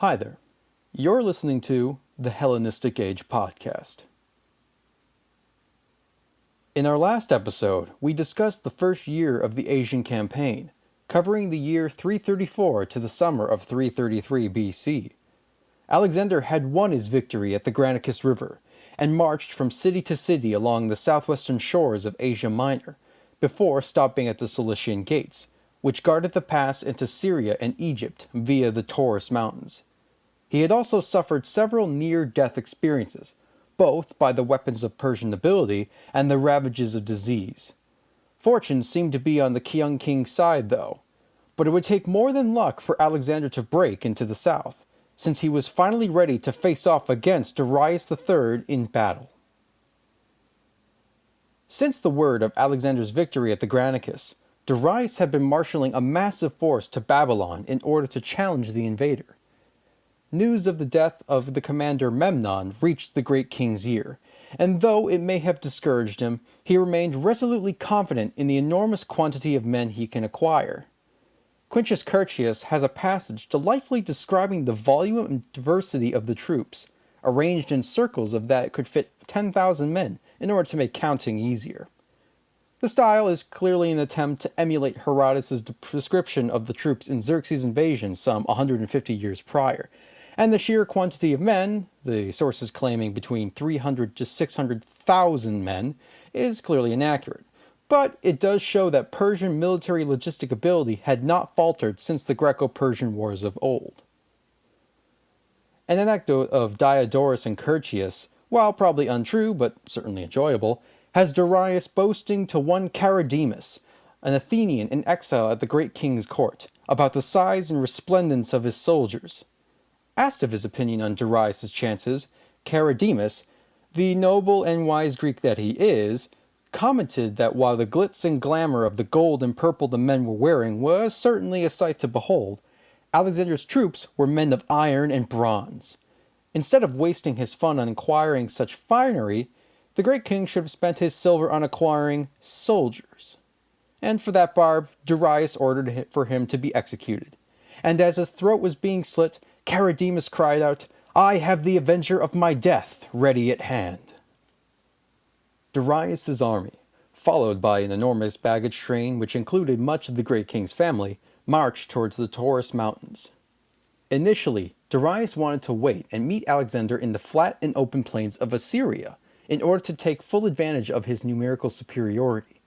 Hi there. You're listening to the Hellenistic Age Podcast. In our last episode, we discussed the first year of the Asian campaign, covering the year 334 to the summer of 333 BC. Alexander had won his victory at the Granicus River and marched from city to city along the southwestern shores of Asia Minor, before stopping at the Cilician Gates, which guarded the pass into Syria and Egypt via the Taurus Mountains. He had also suffered several near-death experiences, both by the weapons of Persian nobility and the ravages of disease. Fortune seemed to be on the young king's side, though, but it would take more than luck for Alexander to break into the south, since he was finally ready to face off against Darius III in battle. Since the word of Alexander's victory at the Granicus, Darius had been marshalling a massive force to Babylon in order to challenge the invader. News of the death of the commander Memnon reached the great king's ear, and though it may have discouraged him, he remained resolutely confident in the enormous quantity of men he can acquire. Quintus Curtius has a passage delightfully describing the volume and diversity of the troops, arranged in circles of that could fit 10,000 men in order to make counting easier. The style is clearly an attempt to emulate Herodotus' description of the troops in Xerxes' invasion some 150 years prior, and the sheer quantity of men, the sources claiming between 300 to 600,000 men, is clearly inaccurate. But it does show that Persian military logistic ability had not faltered since the Greco-Persian wars of old. An anecdote of Diodorus and Curtius, while probably untrue but certainly enjoyable, has Darius boasting to one Dimas, an Athenian in exile at the great king's court, about the size and resplendence of his soldiers. Asked of his opinion on Darius' chances, Dimas, the noble and wise Greek that he is, commented that while the glitz and glamour of the gold and purple the men were wearing was certainly a sight to behold, Alexander's troops were men of iron and bronze. Instead of wasting his fun on acquiring such finery, the great king should have spent his silver on acquiring soldiers. And for that barb, Darius ordered for him to be executed. And as his throat was being slit, Dimas cried out, "I have the avenger of my death ready at hand." Darius' army, followed by an enormous baggage train which included much of the great king's family, marched towards the Taurus Mountains. Initially, Darius wanted to wait and meet Alexander in the flat and open plains of Assyria, in order to take full advantage of his numerical superiority.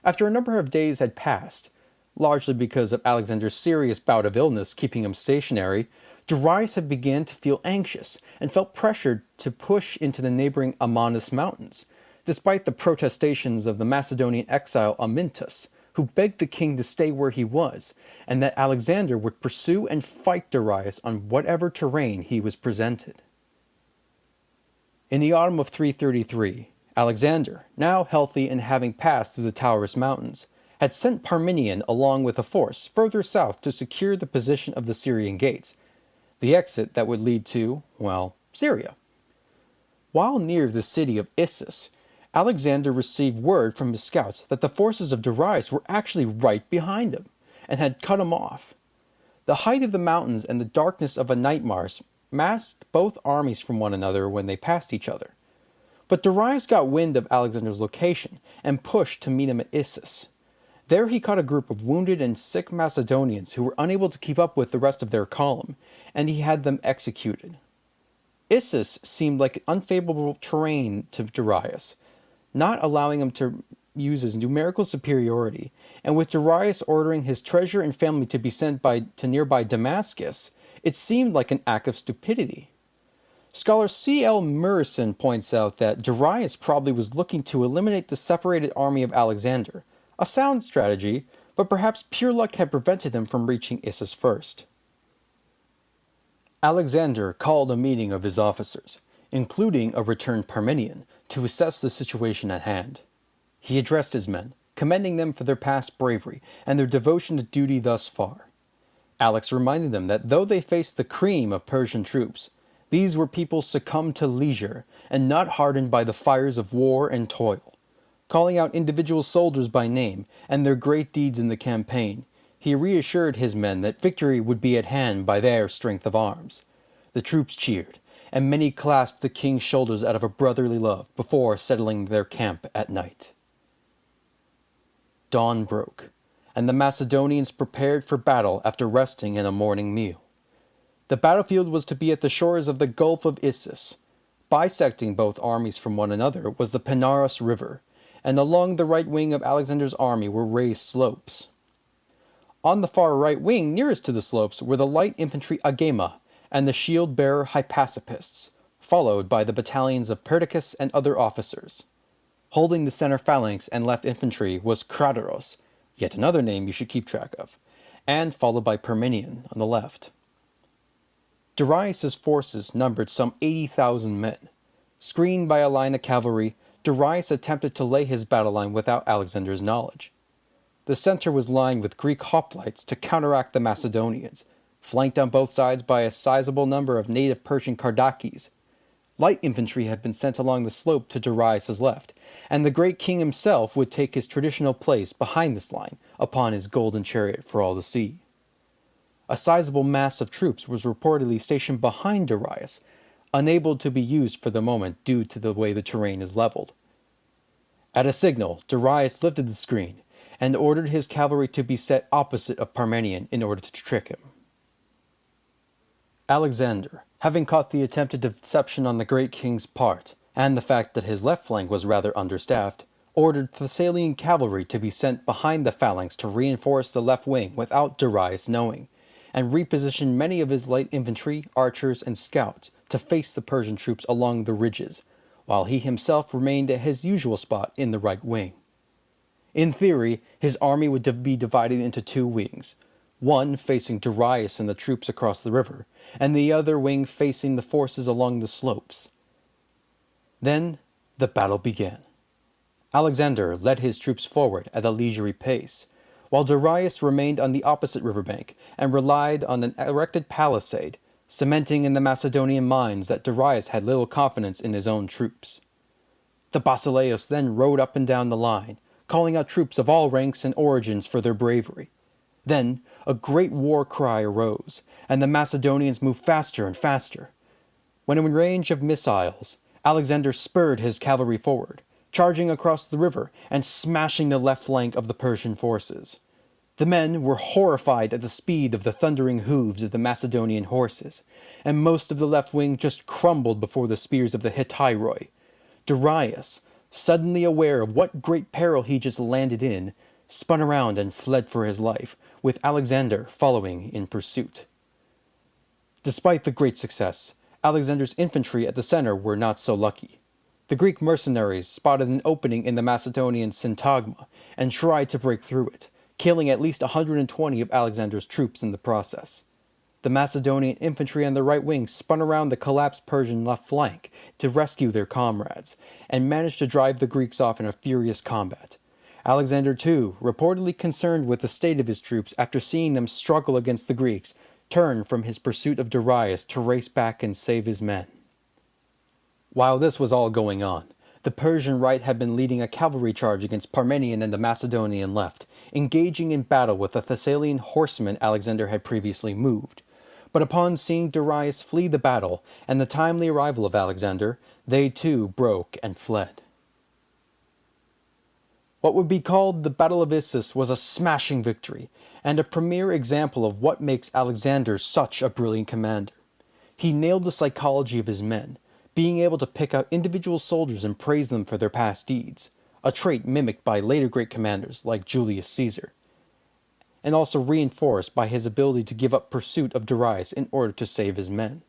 After a number of days had passed, largely because of Alexander's serious bout of illness keeping him stationary, Darius had begun to feel anxious and felt pressured to push into the neighboring Amanus Mountains, despite the protestations of the Macedonian exile Amyntas, who begged the king to stay where he was, and that Alexander would pursue and fight Darius on whatever terrain he was presented. In the autumn of 333, Alexander, now healthy and having passed through the Taurus Mountains, had sent Parmenion along with a force further south to secure the position of the Syrian gates, the exit that would lead to, Syria. While near the city of Issus, Alexander received word from his scouts that the forces of Darius were actually right behind him, and had cut him off. The height of the mountains and the darkness of a night march masked both armies from one another when they passed each other. But Darius got wind of Alexander's location, and pushed to meet him at Issus. There he caught a group of wounded and sick Macedonians who were unable to keep up with the rest of their column, and he had them executed. Issus seemed like unfavorable terrain to Darius, not allowing him to use his numerical superiority, and with Darius ordering his treasure and family to be sent to nearby Damascus, it seemed like an act of stupidity. Scholar C.L. Murison points out that Darius probably was looking to eliminate the separated army of Alexander, a sound strategy, but perhaps pure luck had prevented him from reaching Issus first. Alexander called a meeting of his officers, including a returned Parmenion, to assess the situation at hand. He addressed his men, commending them for their past bravery and their devotion to duty thus far. Alex reminded them that though they faced the cream of Persian troops, these were people succumbed to leisure and not hardened by the fires of war and toil. Calling out individual soldiers by name and their great deeds in the campaign, he reassured his men that victory would be at hand by their strength of arms. The troops cheered, and many clasped the king's shoulders out of a brotherly love before settling their camp at night. Dawn broke, and the Macedonians prepared for battle after resting in a morning meal. The battlefield was to be at the shores of the Gulf of Issus. Bisecting both armies from one another was the Panaros River, and along the right wing of Alexander's army were raised slopes. On the far right wing nearest to the slopes were the light infantry Agema and the shield-bearer Hypasippists, followed by the battalions of Perdiccas and other officers. Holding the center phalanx and left infantry was Cradaros, yet another name you should keep track of, and followed by Parmenion on the left. Darius' forces numbered some 80,000 men. Screened by a line of cavalry, Darius attempted to lay his battle line without Alexander's knowledge. The center was lined with Greek hoplites to counteract the Macedonians, flanked on both sides by a sizable number of native Persian Kardakis. Light infantry had been sent along the slope to Darius' left, and the great king himself would take his traditional place behind this line upon his golden chariot for all to see. A sizable mass of troops was reportedly stationed behind Darius, unable to be used for the moment due to the way the terrain is leveled. At a signal, Darius lifted the screen and ordered his cavalry to be set opposite of Parmenion in order to trick him. Alexander, having caught the attempted deception on the great king's part, and the fact that his left flank was rather understaffed, ordered Thessalian cavalry to be sent behind the phalanx to reinforce the left wing without Darius knowing, and repositioned many of his light infantry, archers, and scouts to face the Persian troops along the ridges, while he himself remained at his usual spot in the right wing. In theory, his army would be divided into two wings, one facing Darius and the troops across the river, and the other wing facing the forces along the slopes. Then the battle began. Alexander led his troops forward at a leisurely pace, while Darius remained on the opposite riverbank and relied on an erected palisade, cementing in the Macedonian minds that Darius had little confidence in his own troops. The Basileus then rode up and down the line, calling out troops of all ranks and origins for their bravery. Then a great war cry arose, and the Macedonians moved faster and faster. When in range of missiles, Alexander spurred his cavalry forward, charging across the river and smashing the left flank of the Persian forces. The men were horrified at the speed of the thundering hooves of the Macedonian horses, and most of the left wing just crumbled before the spears of the Hittairoi. Darius, suddenly aware of what great peril he just landed in, spun around and fled for his life, with Alexander following in pursuit. Despite the great success, Alexander's infantry at the center were not so lucky. The Greek mercenaries spotted an opening in the Macedonian syntagma and tried to break through it, killing at least 120 of Alexander's troops in the process. The Macedonian infantry on the right wing spun around the collapsed Persian left flank to rescue their comrades, and managed to drive the Greeks off in a furious combat. Alexander, too, reportedly concerned with the state of his troops after seeing them struggle against the Greeks, turned from his pursuit of Darius to race back and save his men. While this was all going on, the Persian right had been leading a cavalry charge against Parmenion and the Macedonian left, engaging in battle with the Thessalian horsemen Alexander had previously moved. But upon seeing Darius flee the battle and the timely arrival of Alexander, they too broke and fled. What would be called the Battle of Issus was a smashing victory, and a premier example of what makes Alexander such a brilliant commander. He nailed the psychology of his men, being able to pick out individual soldiers and praise them for their past deeds, a trait mimicked by later great commanders like Julius Caesar, and also reinforced by his ability to give up pursuit of Darius in order to save his men.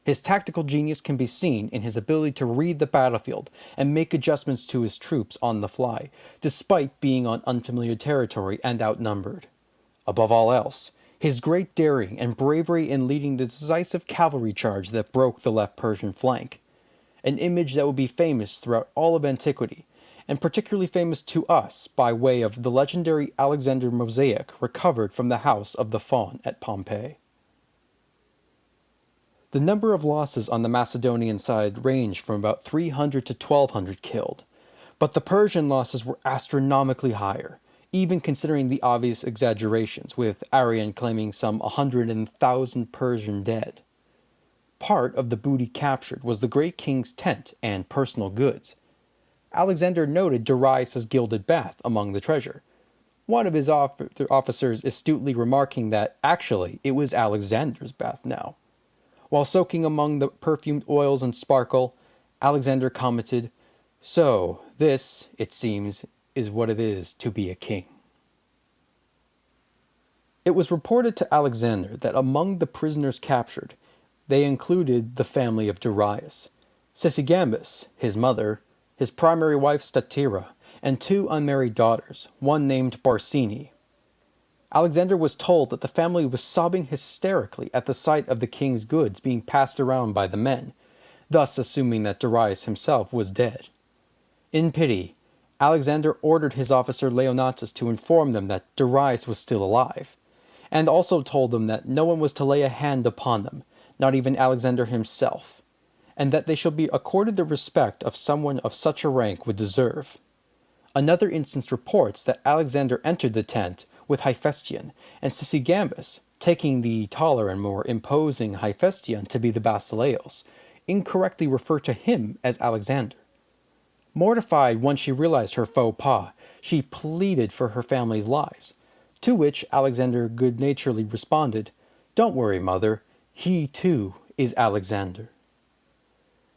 His tactical genius can be seen in his ability to read the battlefield and make adjustments to his troops on the fly, despite being on unfamiliar territory and outnumbered. Above all else, his great daring and bravery in leading the decisive cavalry charge that broke the left Persian flank, an image that would be famous throughout all of antiquity, and particularly famous to us by way of the legendary Alexander mosaic recovered from the house of the Faun at Pompeii. The number of losses on the Macedonian side ranged from about 300 to 1,200 killed, but the Persian losses were astronomically higher, even considering the obvious exaggerations, with Arrian claiming some 100,000 Persian dead. Part of the booty captured was the great king's tent and personal goods. Alexander noted Darius' gilded bath among the treasure, one of his officers astutely remarking that actually it was Alexander's bath now. While soaking among the perfumed oils and sparkle, Alexander commented, "So, this, it seems, is what it is to be a king." It was reported to Alexander that among the prisoners captured, they included the family of Darius, Siculus, his mother, his primary wife Statira, and 2 unmarried daughters, one named Barsini. Alexander was told that the family was sobbing hysterically at the sight of the king's goods being passed around by the men, thus assuming that Darius himself was dead. In pity, Alexander ordered his officer Leonatus to inform them that Darius was still alive, and also told them that no one was to lay a hand upon them, not even Alexander himself, and that they should be accorded the respect of someone of such a rank would deserve. Another instance reports that Alexander entered the tent with Hephaestion, and Siculus, taking the taller and more imposing Hephaestion to be the basileus, incorrectly referred to him as Alexander. Mortified when she realized her faux pas, she pleaded for her family's lives, to which Alexander good-naturedly responded, "Don't worry, mother, he too is Alexander."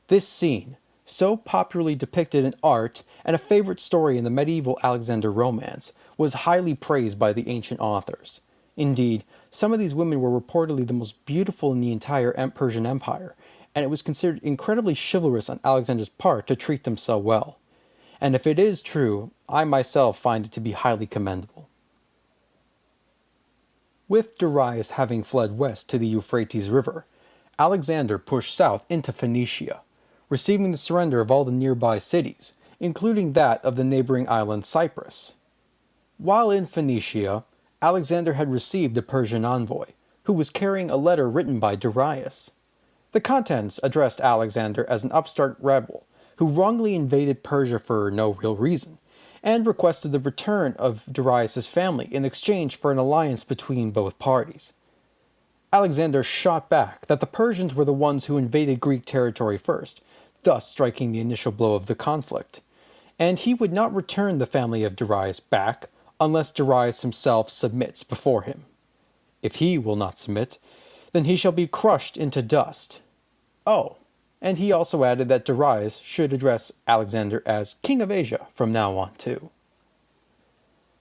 This scene, so popularly depicted in art and a favorite story in the medieval Alexander romance, was highly praised by the ancient authors. Indeed, some of these women were reportedly the most beautiful in the entire Persian Empire, and it was considered incredibly chivalrous on Alexander's part to treat them so well. And if it is true, I myself find it to be highly commendable. With Darius having fled west to the Euphrates River, Alexander pushed south into Phoenicia, receiving the surrender of all the nearby cities, including that of the neighboring island Cyprus. While in Phoenicia, Alexander had received a Persian envoy, who was carrying a letter written by Darius. The contents addressed Alexander as an upstart rebel who wrongly invaded Persia for no real reason, and requested the return of Darius' family in exchange for an alliance between both parties. Alexander shot back that the Persians were the ones who invaded Greek territory first, thus striking the initial blow of the conflict, and he would not return the family of Darius back unless Darius himself submits before him. If he will not submit, then he shall be crushed into dust. Oh, and he also added that Darius should address Alexander as King of Asia from now on too.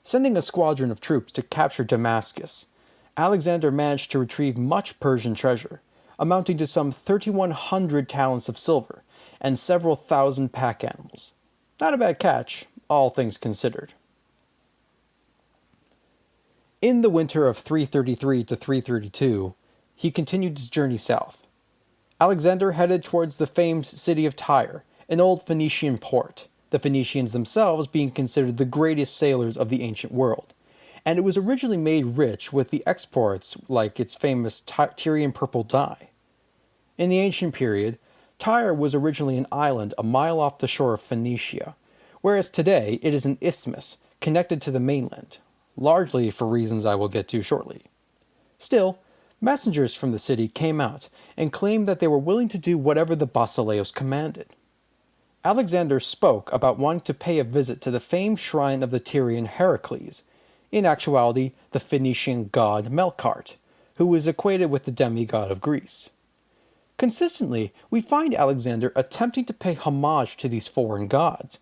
Sending a squadron of troops to capture Damascus, Alexander managed to retrieve much Persian treasure, amounting to some 3,100 talents of silver, and several thousand pack animals. Not a bad catch, all things considered. In the winter of 333 to 332, he continued his journey south. Alexander headed towards the famed city of Tyre, an old Phoenician port, the Phoenicians themselves being considered the greatest sailors of the ancient world, and it was originally made rich with the exports like its famous Tyrian purple dye. In the ancient period, Tyre was originally an island a mile off the shore of Phoenicia, whereas today it is an isthmus connected to the mainland, largely for reasons I will get to shortly. Still, messengers from the city came out and claimed that they were willing to do whatever the basileus commanded. Alexander spoke about wanting to pay a visit to the famed shrine of the Tyrian Heracles, in actuality the Phoenician god Melkart, who was equated with the demigod of Greece. Consistently, we find Alexander attempting to pay homage to these foreign gods,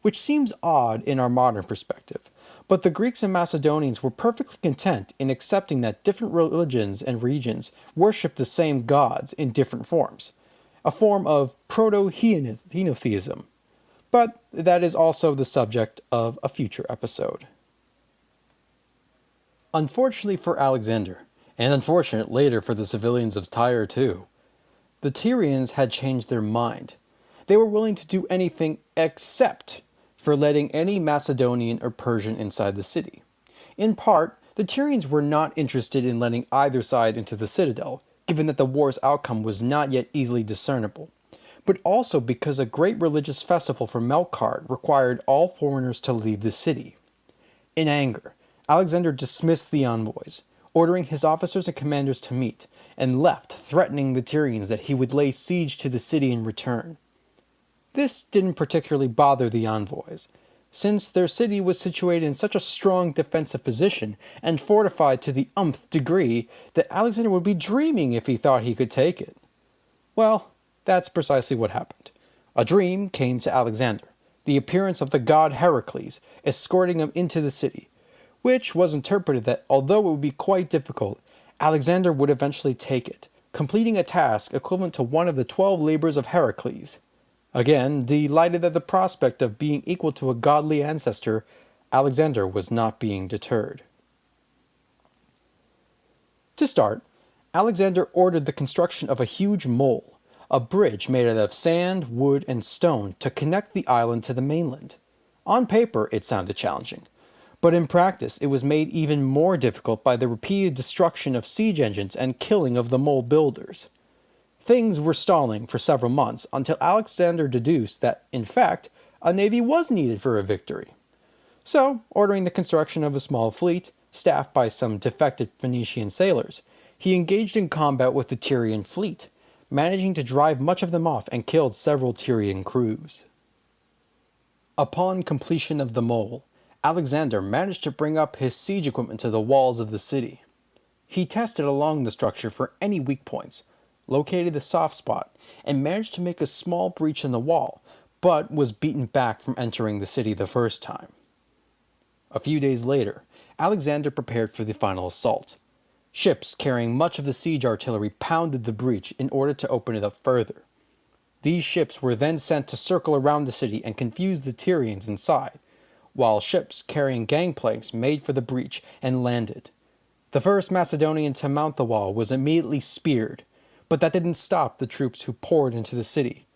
which seems odd in our modern perspective, but the Greeks and Macedonians were perfectly content in accepting that different religions and regions worshiped the same gods in different forms, a form of proto-henotheism, but that is also the subject of a future episode. Unfortunately for Alexander, and unfortunate later for the civilians of Tyre too, the Tyrians had changed their mind. They were willing to do anything except for letting any Macedonian or Persian inside the city. In part, the Tyrians were not interested in letting either side into the citadel, given that the war's outcome was not yet easily discernible, but also because a great religious festival for Melkart required all foreigners to leave the city. In anger, Alexander dismissed the envoys, ordering his officers and commanders to meet, and left, threatening the Tyrians that he would lay siege to the city in return. This didn't particularly bother the envoys, since their city was situated in such a strong defensive position and fortified to the umpth degree that Alexander would be dreaming if he thought he could take it. Well, that's precisely what happened. A dream came to Alexander, the appearance of the god Heracles escorting him into the city, which was interpreted that although it would be quite difficult, Alexander would eventually take it, completing a task equivalent to one of the 12 labors of Heracles. Again, delighted at the prospect of being equal to a godly ancestor, Alexander was not being deterred. To start, Alexander ordered the construction of a huge mole, a bridge made out of sand, wood, and stone to connect the island to the mainland. On paper, it sounded challenging, but in practice it was made even more difficult by the repeated destruction of siege engines and killing of the mole builders. Things were stalling for several months until Alexander deduced that, in fact, a navy was needed for a victory. So, ordering the construction of a small fleet, staffed by some defected Phoenician sailors, he engaged in combat with the Tyrian fleet, managing to drive much of them off and killed several Tyrian crews. Upon completion of the mole, Alexander managed to bring up his siege equipment to the walls of the city. He tested along the structure for any weak points, located the soft spot, and managed to make a small breach in the wall, but was beaten back from entering the city the first time. A few days later, Alexander prepared for the final assault. Ships carrying much of the siege artillery pounded the breach in order to open it up further. These ships were then sent to circle around the city and confuse the Tyrians inside, while ships carrying gangplanks made for the breach and landed. The first Macedonian to mount the wall was immediately speared, but that didn't stop the troops who poured into the city.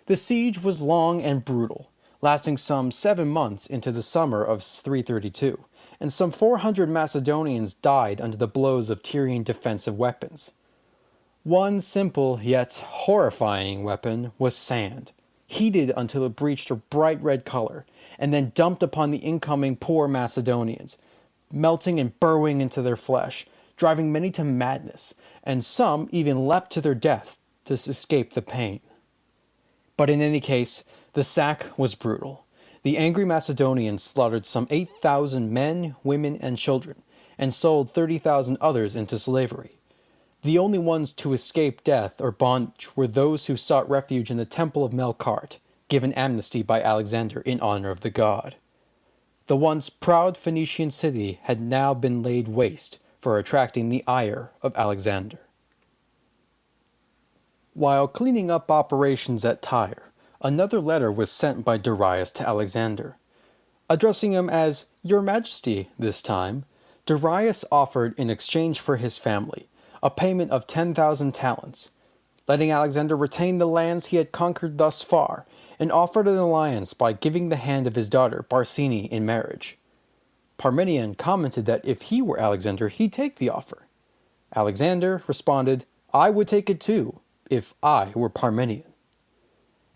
The siege was long and brutal, lasting some 7 months into the summer of 332, and some 400 Macedonians died under the blows of Tyrian defensive weapons. One simple yet horrifying weapon was sand, heated until it breached a bright red color, and then dumped upon the incoming poor Macedonians, melting and burrowing into their flesh, driving many to madness, and some even leapt to their death to escape the pain. But in any case, the sack was brutal. The angry Macedonians slaughtered some 8,000 men, women, and children, and sold 30,000 others into slavery. The only ones to escape death or bondage were those who sought refuge in the temple of Melkart, given amnesty by Alexander in honor of the god. The once proud Phoenician city had now been laid waste for attracting the ire of Alexander. While cleaning up operations at Tyre, another letter was sent by Darius to Alexander. Addressing him as Your Majesty this time, Darius offered in exchange for his family a payment of 10,000 talents, letting Alexander retain the lands he had conquered thus far, and offered an alliance by giving the hand of his daughter Barsine in marriage. Parmenion commented that if he were Alexander, he'd take the offer. Alexander responded, I would take it too, if I were Parmenion.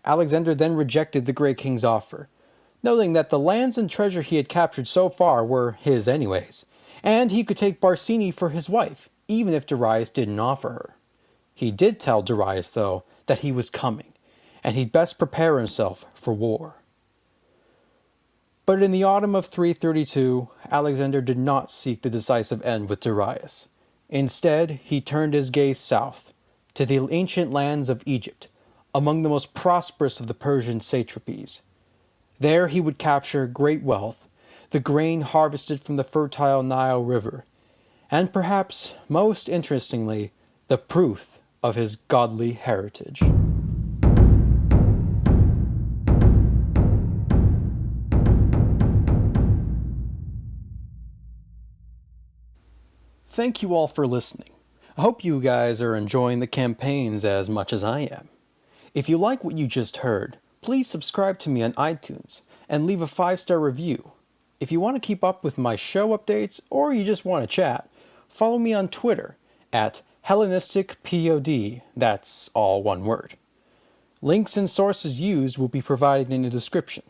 Alexander then rejected the great king's offer, noting that the lands and treasure he had captured so far were his anyways, and he could take Barsine for his wife, even if Darius didn't offer her. He did tell Darius, though, that he was coming, and he'd best prepare himself for war. But in the autumn of 332, Alexander did not seek the decisive end with Darius. Instead, he turned his gaze south, to the ancient lands of Egypt, among the most prosperous of the Persian satrapies. There he would capture great wealth, the grain harvested from the fertile Nile River, and perhaps most interestingly, the proof of his godly heritage. Thank you all for listening. I hope you guys are enjoying the campaigns as much as I am. If you like what you just heard, please subscribe to me on iTunes and leave a 5-star review. If you want to keep up with my show updates or you just want to chat, follow me on Twitter at Hellenistic POD, that's all one word. Links and sources used will be provided in the description.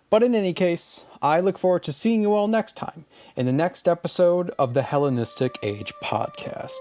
But in any case, I look forward to seeing you all next time in the next episode of the Hellenistic Age Podcast.